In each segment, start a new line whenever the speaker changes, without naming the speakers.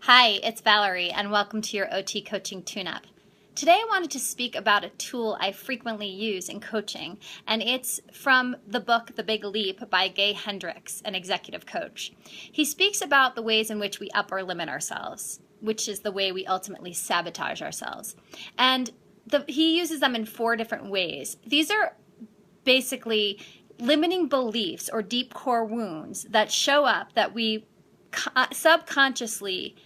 Hi, it's Valerie, and welcome to your OT Coaching Tune-Up. Today I wanted to speak about a tool I frequently use in coaching, and it's from the book The Big Leap by Gay Hendricks, an executive coach. He speaks about the ways in which we up or limit ourselves, which is the way we ultimately sabotage ourselves. And he uses them in 4 different ways. These are basically limiting beliefs or deep core wounds that show up that we subconsciously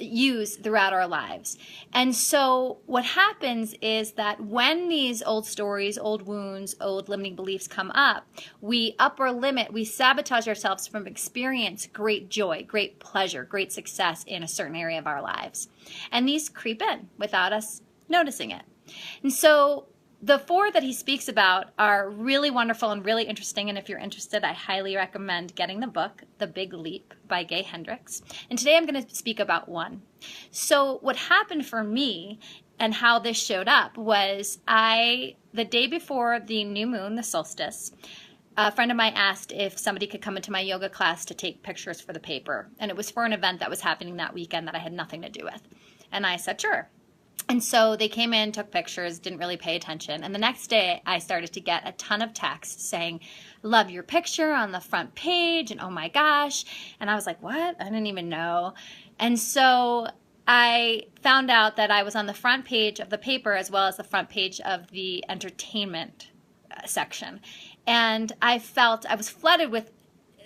use throughout our lives. And so what happens is that when these old stories, old wounds, old limiting beliefs come up, we up or limit, we sabotage ourselves from experience great joy, great pleasure, great success in a certain area of our lives. And these creep in without us noticing it. And so the 4 that he speaks about are really wonderful and really interesting, and if you're interested, I highly recommend getting the book, The Big Leap by Gay Hendricks. And today I'm going to speak about 1. So what happened for me and how this showed up was the day before the new moon, the solstice, a friend of mine asked if somebody could come into my yoga class to take pictures for the paper, and it was for an event that was happening that weekend that I had nothing to do with. And I said, sure. And so they came in, took pictures, didn't really pay attention. And the next day, I started to get a ton of texts saying, love your picture on the front page, and oh my gosh. And I was like, what? I didn't even know. And so I found out that I was on the front page of the paper as well as the front page of the entertainment section. And I was flooded with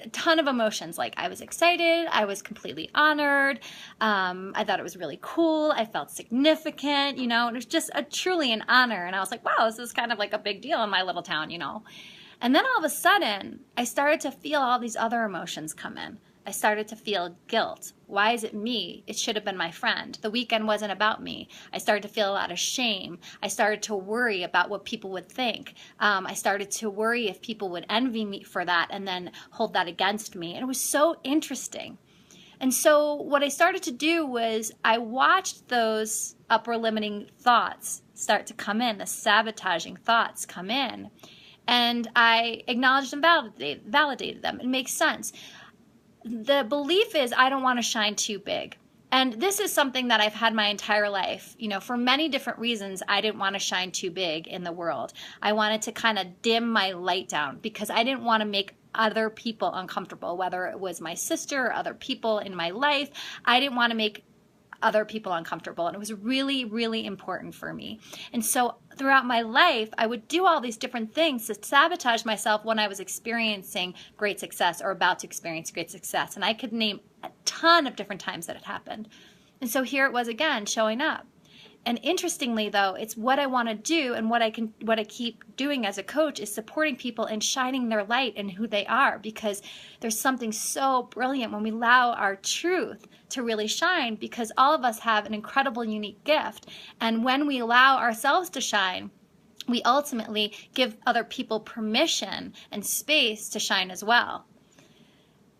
a ton of emotions. Like, I was excited, I was completely honored, I thought it was really cool, I felt significant, and it was just truly an honor. And I was like, wow, this is kind of like a big deal in my little town, And then all of a sudden, I started to feel all these other emotions come in. I started to feel guilt. Why is it me? It should have been my friend. The weekend wasn't about me. I started to feel a lot of shame. I started to worry about what people would think. I started to worry if people would envy me for that and then hold that against me. And it was so interesting. And so what I started to do was I watched those upper limiting thoughts start to come in, the sabotaging thoughts come in. And I acknowledged and validated them. It makes sense. The belief is I don't want to shine too big. And this is something that I've had my entire life. For many different reasons, I didn't want to shine too big in the world. I wanted to kind of dim my light down because I didn't want to make other people uncomfortable, whether it was my sister or other people in my life. I didn't want to make other people uncomfortable. And it was really, really important for me. And so throughout my life, I would do all these different things to sabotage myself when I was experiencing great success or about to experience great success. And I could name a ton of different times that it happened. And so here it was again, showing up. And interestingly, though, it's what I want to do, and what I keep doing as a coach is supporting people and shining their light in who they are, because there's something so brilliant when we allow our truth to really shine, because all of us have an incredible, unique gift. And when we allow ourselves to shine, we ultimately give other people permission and space to shine as well.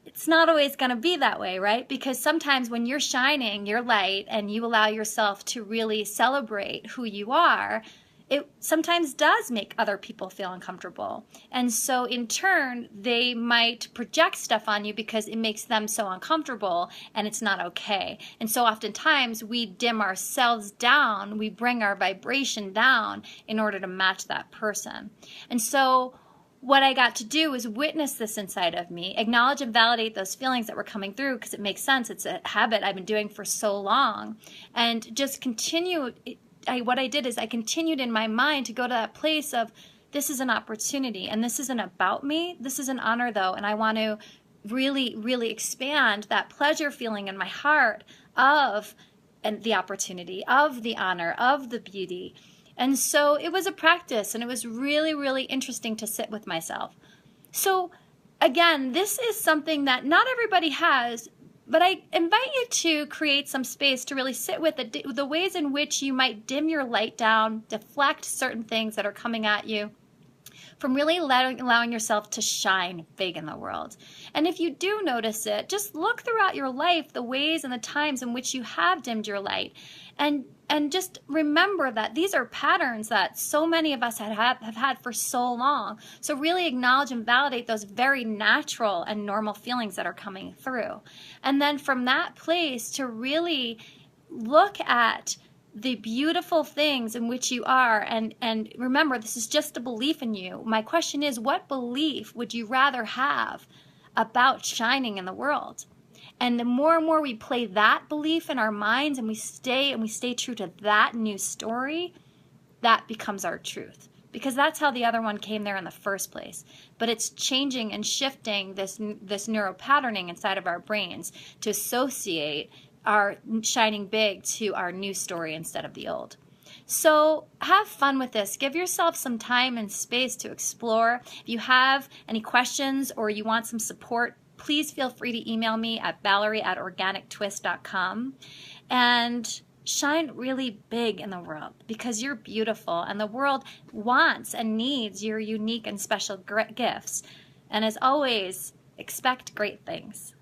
It's not always going to be that way, right? Because sometimes when you're shining your light and you allow yourself to really celebrate who you are, it sometimes does make other people feel uncomfortable. And so in turn, they might project stuff on you because it makes them so uncomfortable, and it's not okay. And so oftentimes we dim ourselves down, we bring our vibration down in order to match that person. And so what I got to do was witness this inside of me, acknowledge and validate those feelings that were coming through, because it makes sense. It's a habit I've been doing for so long, and just continue. What I did is I continued in my mind to go to that place of, this is an opportunity, and this isn't about me. This is an honor, though, and I want to really, really expand that pleasure feeling in my heart of the opportunity, of the honor, of the beauty. And so it was a practice, and it was really, really interesting to sit with myself. So again, this is something that not everybody has, but I invite you to create some space to really sit with the ways in which you might dim your light down, deflect certain things that are coming at you, from really allowing yourself to shine big in the world. And if you do notice it, just look throughout your life the ways and the times in which you have dimmed your light. And just remember that these are patterns that so many of us have had for so long. So really acknowledge and validate those very natural and normal feelings that are coming through. And then from that place to really look at the beautiful things in which you are, and remember, this is just a belief in you. My question is, what belief would you rather have about shining in the world? And the more and more we play that belief in our minds, and we stay true to that new story, that becomes our truth. Because that's how the other one came there in the first place. But it's changing and shifting this neuropatterning inside of our brains to associate our shining big to our new story instead of the old. So have fun with this. Give yourself some time and space to explore. If you have any questions or you want some support, please feel free to email me at Valerie@organictwist.com, and shine really big in the world, because you're beautiful and the world wants and needs your unique and special gifts. And as always, expect great things.